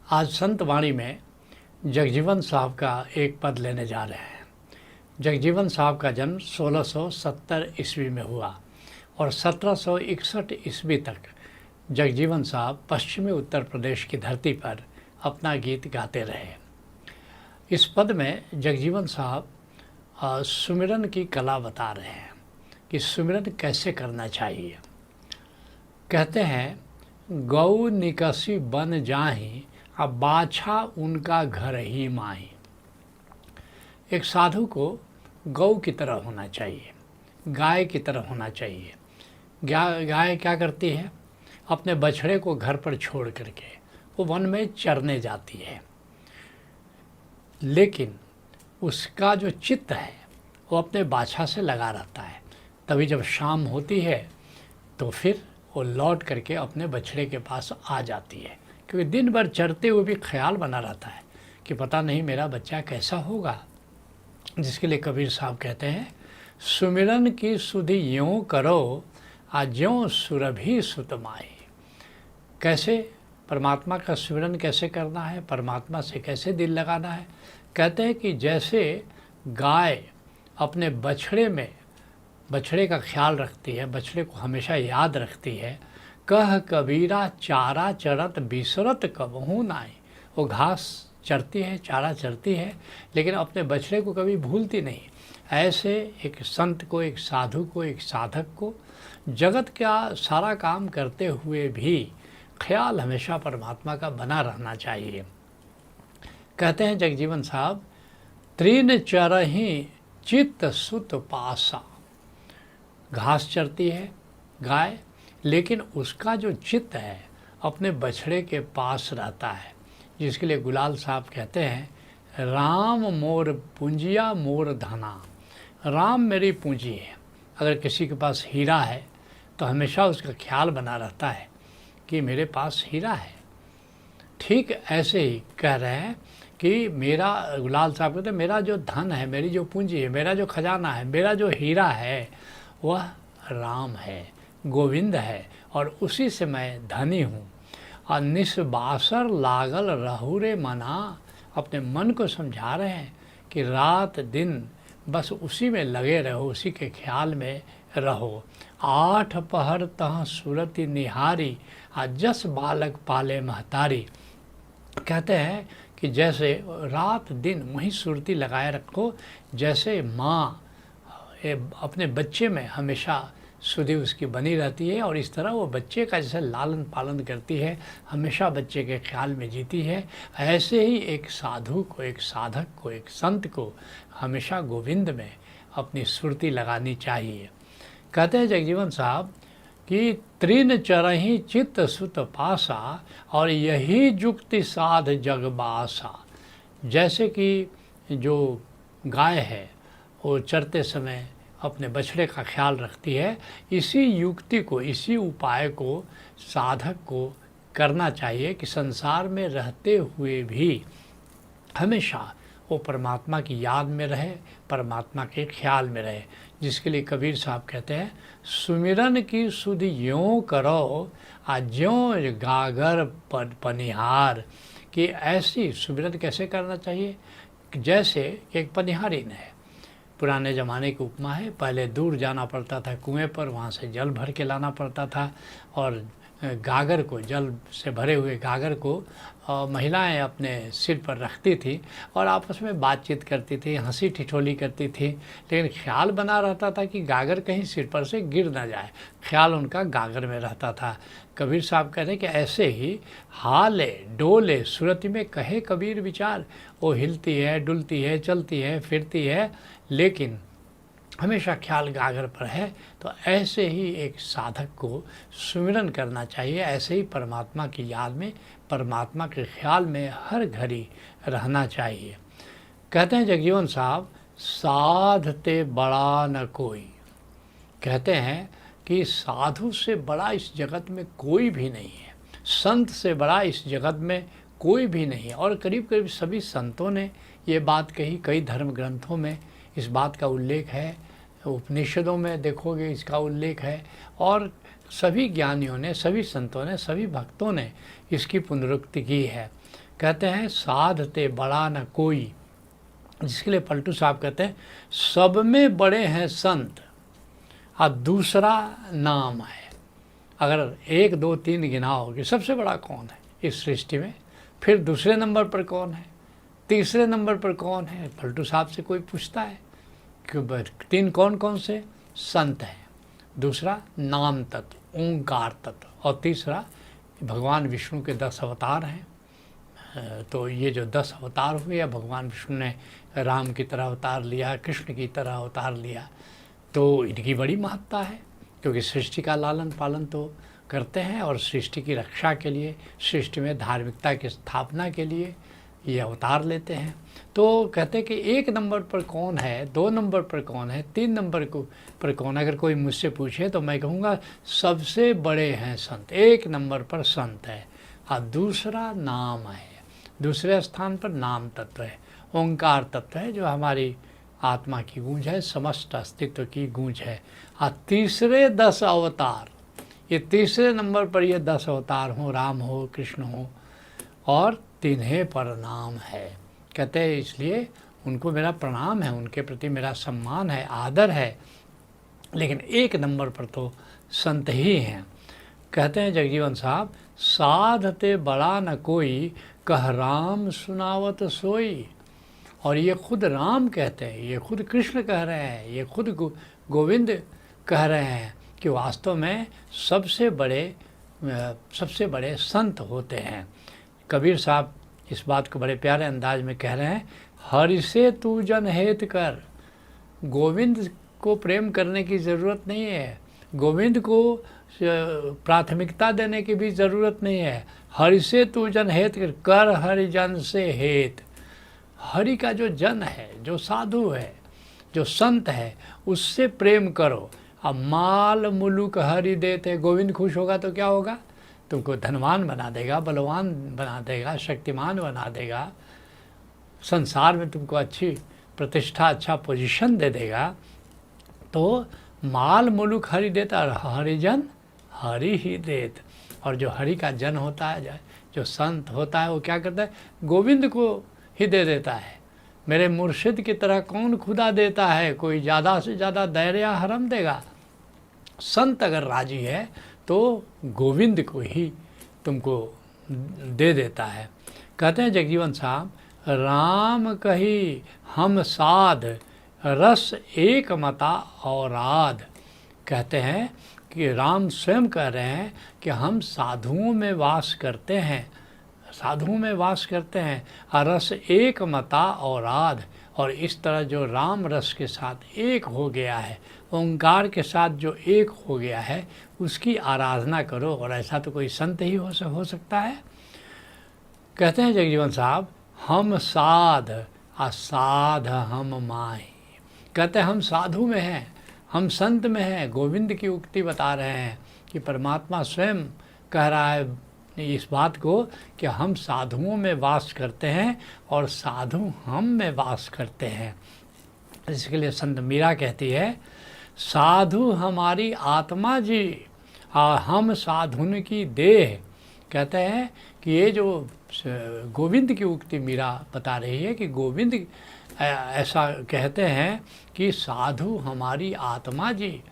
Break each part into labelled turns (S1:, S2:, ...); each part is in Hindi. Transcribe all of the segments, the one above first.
S1: आज संत वाणी में जगजीवन साहब का एक पद लेने जा रहे हैं। जगजीवन साहब का जन्म 1670 ईस्वी में हुआ और 1761 ईस्वी तक जगजीवन साहब पश्चिमी उत्तर प्रदेश की धरती पर अपना गीत गाते रहे। इस पद में जगजीवन साहब सुमिरन की कला बता रहे हैं कि सुमिरन कैसे करना चाहिए। कहते हैं, गौ निकसी बन जाहि अब बाछा उनका घर ही माही। एक साधु को गौ की तरह होना चाहिए, गाय की तरह होना चाहिए। गाय क्या करती है? अपने बछड़े को घर पर छोड़ करके वो वन में चरने जाती है, लेकिन उसका जो चित्त है वो अपने बाछा से लगा रहता है। तभी जब शाम होती है तो फिर वो लौट करके अपने बछड़े के पास आ जाती है, क्योंकि दिन भर चरते हुए भी ख्याल बना रहता है कि पता नहीं मेरा बच्चा कैसा होगा। जिसके लिए कबीर साहब कहते हैं, सुमिरन की सुधि यों करो ज्यों सुरभि सुत माई। कैसे परमात्मा का सुमिरन कैसे करना है, परमात्मा से कैसे दिल लगाना है। कहते हैं कि जैसे गाय अपने बछड़े का ख्याल रखती है, बछड़े को हमेशा याद रखती है। कह कबीरा चारा चरत बिसरत कबहू नाई। वो घास चरती है, चारा चरती है, लेकिन अपने बछड़े को कभी भूलती नहीं। ऐसे एक संत को, एक साधु को, एक साधक को जगत का सारा काम करते हुए भी ख्याल हमेशा परमात्मा का बना रहना चाहिए। कहते हैं जगजीवन साहब, त्रीन चरहि चित्त सुत पासा। घास चरती है गाय, लेकिन उसका जो चित्त है अपने बछड़े के पास रहता है। जिसके लिए गुलाल साहब कहते हैं, राम मोर पूंजिया मोर धना। राम मेरी पूंजी है। अगर किसी के पास हीरा है तो हमेशा उसका ख्याल बना रहता है कि मेरे पास हीरा है। ठीक ऐसे ही कह रहे हैं कि मेरा, गुलाल साहब कहते हैं, मेरा जो धन है, मेरी जो पूंजी है, मेरा जो खजाना है, मेरा जो हीरा है वह राम है, गोविंद है, और उसी से मैं धनी हूँ। और निस्बासर लागल रहु रे मना। अपने मन को समझा रहे हैं कि रात दिन बस उसी में लगे रहो, उसी के ख्याल में रहो। आठ पहर तह सुरति निहारी जस बालक पाले महतारी। कहते हैं कि जैसे रात दिन वहीं सुरती लगाए रखो, जैसे माँ अपने बच्चे में हमेशा सुधि उसकी बनी रहती है, और इस तरह वो बच्चे का जैसे लालन पालन करती है, हमेशा बच्चे के ख्याल में जीती है। ऐसे ही एक साधु को, एक साधक को, एक संत को हमेशा गोविंद में अपनी सुरती लगानी चाहिए। कहते हैं जगजीवन साहब कि त्रिन चरहि चित्त सुत पासा और यही जुक्ति साध जगबासा। जैसे कि जो गाय है वो चरते समय अपने बछड़े का ख्याल रखती है, इसी युक्ति को, इसी उपाय को साधक को करना चाहिए कि संसार में रहते हुए भी हमेशा वो परमात्मा की याद में रहे, परमात्मा के ख्याल में रहे। जिसके लिए कबीर साहब कहते हैं, सुमिरन की सुधि यों करो ज्यों गागर पनिहार। कि ऐसी सुमिरन कैसे करना चाहिए, जैसे एक पनिहारिन है। पुराने ज़माने की उपमा है, पहले दूर जाना पड़ता था कुएं पर, वहाँ से जल भर के लाना पड़ता था, और गागर को, जल से भरे हुए गागर को महिलाएं अपने सिर पर रखती थी और आपस में बातचीत करती थी, हंसी ठिठोली करती थी, लेकिन ख्याल बना रहता था कि गागर कहीं सिर पर से गिर ना जाए। ख्याल उनका गागर में रहता था। कबीर साहब कहते हैं कि ऐसे ही हाले डोले सूरत में कहे कबीर विचार। वो हिलती है, डुलती है, चलती है, फिरती है, लेकिन हमेशा ख्याल गागर पर है। तो ऐसे ही एक साधक को सुमिरन करना चाहिए, ऐसे ही परमात्मा की याद में, परमात्मा के ख्याल में हर घड़ी रहना चाहिए। कहते हैं जगजीवन साहब, साधते बड़ा न कोई। कहते हैं कि साधु से बड़ा इस जगत में कोई भी नहीं है, संत से बड़ा इस जगत में कोई भी नहीं है। और करीब करीब सभी संतों ने ये बात कही, कई धर्म ग्रंथों में इस बात का उल्लेख है, उपनिषदों में देखोगे इसका उल्लेख है, और सभी ज्ञानियों ने, सभी संतों ने, सभी भक्तों ने इसकी पुनरुक्ति की है। कहते हैं साधते बड़ा न कोई, जिसके लिए पलटू साहब कहते हैं सब में बड़े हैं संत और दूसरा नाम है। अगर 1 2 3 गिनाओ कि सबसे बड़ा कौन है इस सृष्टि में, फिर दूसरे नंबर पर कौन है, तीसरे नंबर पर कौन है, पलटू साहब से कोई पूछता है कि 3 कौन कौन से संत हैं, दूसरा नाम तत्व ओंकार तत्व, और तीसरा भगवान विष्णु के 10 अवतार हैं। तो ये जो 10 अवतार हुए, या भगवान विष्णु ने राम की तरह अवतार लिया, कृष्ण की तरह अवतार लिया, तो इनकी बड़ी महत्ता है, क्योंकि सृष्टि का लालन पालन तो करते हैं और सृष्टि की रक्षा के लिए, सृष्टि में धार्मिकता की स्थापना के लिए ये अवतार लेते हैं। तो कहते हैं कि 1 नंबर पर कौन है, 2 नंबर पर कौन है, 3 नंबर पर कौन है। अगर कोई मुझसे पूछे तो मैं कहूँगा सबसे बड़े हैं संत, 1 नंबर पर संत है और दूसरा नाम है, दूसरे स्थान पर नाम तत्व है, ओंकार तत्व है, जो हमारी आत्मा की गूंज है, समस्त अस्तित्व की गूंज है। और तीसरे 10 अवतार, ये तीसरे नंबर पर ये 10 अवतार हों, राम हो, कृष्ण हो, और तिन्हें प्रणाम है। कहते हैं इसलिए उनको मेरा प्रणाम है, उनके प्रति मेरा सम्मान है, आदर है, लेकिन 1 नंबर पर तो संत ही हैं। कहते हैं जगजीवन साहब साधते बड़ा न कोई, कह राम सुनावत सोई। और ये खुद राम कहते हैं, ये खुद कृष्ण कह रहे हैं, ये खुद गोविंद कह रहे हैं कि वास्तव में सबसे बड़े संत होते हैं। कबीर साहब इस बात को बड़े प्यारे अंदाज में कह रहे हैं, हरि से तू जन हेत कर। गोविंद को प्रेम करने की ज़रूरत नहीं है, गोविंद को प्राथमिकता देने की भी ज़रूरत नहीं है। हरि से तू जन हेत कर, हरि जन से हेत। हरि का जो जन है, जो साधु है, जो संत है, उससे प्रेम करो। अब माल मुलुक हरि देते, गोविंद खुश होगा तो क्या होगा, तुमको धनवान बना देगा, बलवान बना देगा, शक्तिमान बना देगा, संसार में तुमको अच्छी प्रतिष्ठा, अच्छा पोजीशन दे देगा। तो माल मुलुक हरि देता, और हरिजन हरि ही देत। और जो हरि का जन होता है, जो संत होता है, वो क्या करता है, गोविंद को ही दे देता है। मेरे मुर्शिद की तरह कौन खुदा देता है, कोई ज़्यादा से ज़्यादा दायरा हरम देगा। संत अगर राजी है तो गोविंद को ही तुमको दे देता है। कहते हैं जगजीवन साहब राम कही हम साध, रस एक मता औराद। कहते हैं कि राम स्वयं कह रहे हैं कि हम साधुओं में वास करते हैं, साधुओं में वास करते हैं, रस एक मता औराद। और इस तरह जो राम रस के साथ एक हो गया है, ओंकार के साथ जो एक हो गया है, उसकी आराधना करो। और ऐसा तो कोई संत ही हो सकता है। कहते हैं जगजीवन साहब हम साध असाध हम माही। कहते हैं हम साधु में हैं, हम संत में हैं। गोविंद की उक्ति बता रहे हैं कि परमात्मा स्वयं कह रहा है इस बात को कि हम साधुओं में वास करते हैं और साधु हम में वास करते हैं। इसके लिए संत मीरा कहती है साधु हमारी आत्मा जी और हम साधुन की देह। कहते हैं कि ये जो गोविंद की उक्ति मीरा बता रही है कि गोविंद ऐसा कहते हैं कि साधु हमारी आत्मा जी,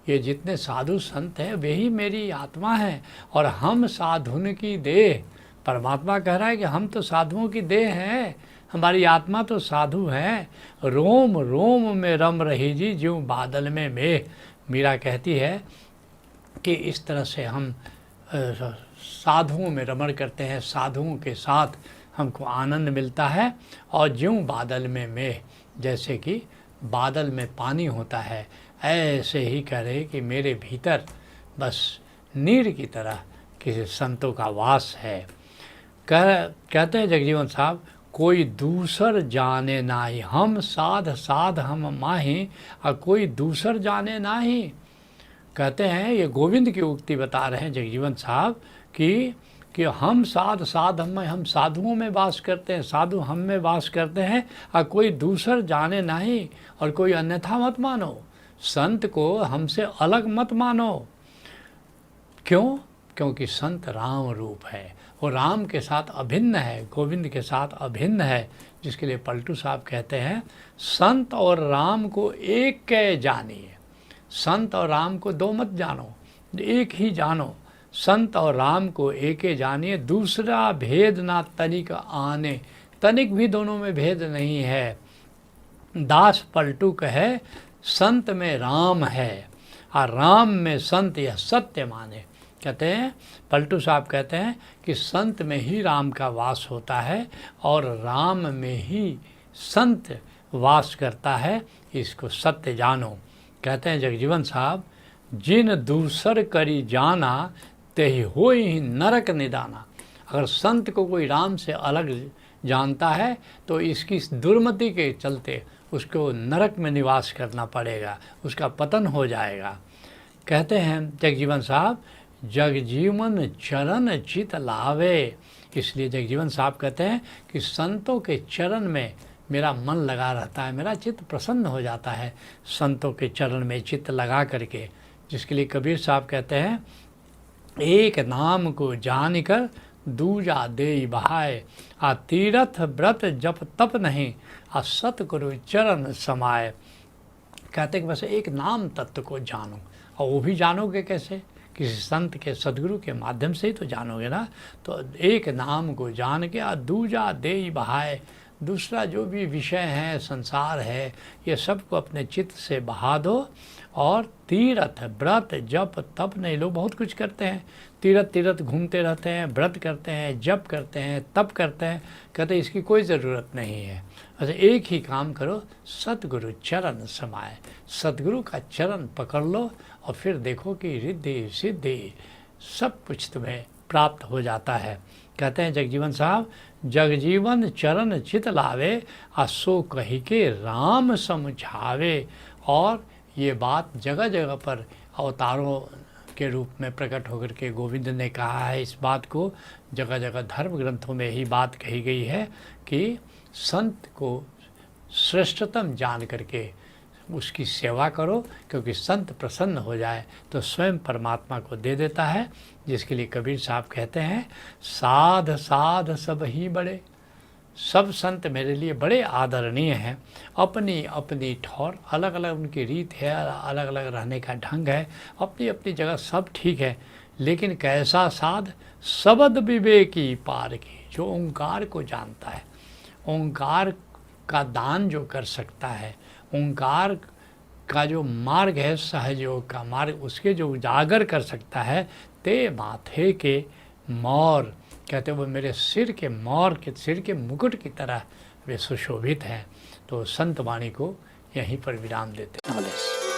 S1: ये जितने साधु संत हैं वही मेरी आत्मा है और हम साधुन की देह। परमात्मा कह रहा है कि हम तो साधुओं की देह हैं, हमारी आत्मा तो साधु है। रोम रोम में रम रही जी ज्यों बादल में मेघ। मीरा कहती है कि इस तरह से हम साधुओं में रमण करते हैं, साधुओं के साथ हमको आनंद मिलता है। और ज्यों बादल में मेघ, जैसे कि बादल में पानी होता है, ऐसे ही कह रहे कि मेरे भीतर बस नीर की तरह किसी संतों का वास है। कहते हैं जगजीवन साहब कोई दूसर जाने नाही, हम साध साध हम माही और कोई दूसर जाने नाही। कहते हैं ये गोविंद की उक्ति बता रहे हैं जगजीवन साहब कि हम साध साध हम साधुओं में वास करते हैं, साधु हम में वास करते हैं और कोई दूसर जाने नहीं। और कोई अन्यथा मत मानो, संत को हमसे अलग मत मानो। क्यों? क्योंकि संत राम रूप है, वो राम के साथ अभिन्न है, गोविंद के साथ अभिन्न है, जिसके लिए पलटू साहब कहते हैं संत और राम को एक के जानिए। संत और राम को दो मत जानो, एक ही जानो। संत और राम को एक ही जानिए, दूसरा भेद ना तनिक आने। तनिक भी दोनों में भेद नहीं है। दास पलटू कहे संत में राम है और राम में संत, यह सत्य माने। कहते हैं, पलटू साहब कहते हैं कि संत में ही राम का वास होता है और राम में ही संत वास करता है, इसको सत्य जानो। कहते हैं जगजीवन साहब, जिन दूसर करी जाना तेहि होई नरक निदाना। अगर संत को कोई राम से अलग जानता है तो इसकी दुर्मति के चलते उसको नरक में निवास करना पड़ेगा, उसका पतन हो जाएगा। कहते हैं जगजीवन साहब, जगजीवन चरण चित लावे। इसलिए जगजीवन साहब कहते हैं कि संतों के चरण में मेरा मन लगा रहता है, मेरा चित्त प्रसन्न हो जाता है संतों के चरण में चित्त लगा करके। जिसके लिए कबीर साहब कहते हैं, एक नाम को जान कर दूजा दे बहाए, आ तीरथ व्रत जप तप नहीं, आ सतगुरु चरण समाए। कहते हैं कि बस एक नाम तत्व को जानो, और वो भी जानोगे कैसे? किसी संत के सदगुरु के माध्यम से ही तो जानोगे ना। तो एक नाम को जान के आ दूजा दे बहाए, दूसरा जो भी विषय है, संसार है, ये सबको अपने चित्त से बहा दो। और तीर्थ व्रत जप तप नहीं, लोग बहुत कुछ करते हैं, तीर्थ घूमते रहते हैं, व्रत करते हैं, जप करते हैं, तप करते हैं, कहते हैं इसकी कोई ज़रूरत नहीं है। अच्छा, एक ही काम करो, सतगुरु चरण समाए, सतगुरु का चरण पकड़ लो और फिर देखो कि रिद्धि सिद्धि सब कुछ तुम्हें प्राप्त हो जाता है। कहते हैं जगजीवन साहब, जगजीवन चरण चित लावे, असो कही के राम समझावे। और ये बात जगह जगह पर अवतारों के रूप में प्रकट होकर के गोविंद ने कहा है। इस बात को जगह जगह धर्म ग्रंथों में ही बात कही गई है कि संत को श्रेष्ठतम जान करके उसकी सेवा करो, क्योंकि संत प्रसन्न हो जाए तो स्वयं परमात्मा को दे देता है। जिसके लिए कबीर साहब कहते हैं, साध साध सब ही बड़े। सब संत मेरे लिए बड़े आदरणीय हैं, अपनी अपनी ठौर, अलग अलग उनकी रीत है, अलग अलग रहने का ढंग है, अपनी अपनी जगह सब ठीक है। लेकिन कैसा साध, सबद विवेकी पार की, जो ओंकार को जानता है, ओंकार का दान जो कर सकता है, ओंकार का जो मार्ग है, सहयोग का मार्ग, उसके जो उजागर कर सकता है, ते माथे के मोर। कहते वो मेरे सिर के मोर के, सिर के मुकुट की तरह वे सुशोभित हैं। तो संत वाणी को यहीं पर विराम देते हैं।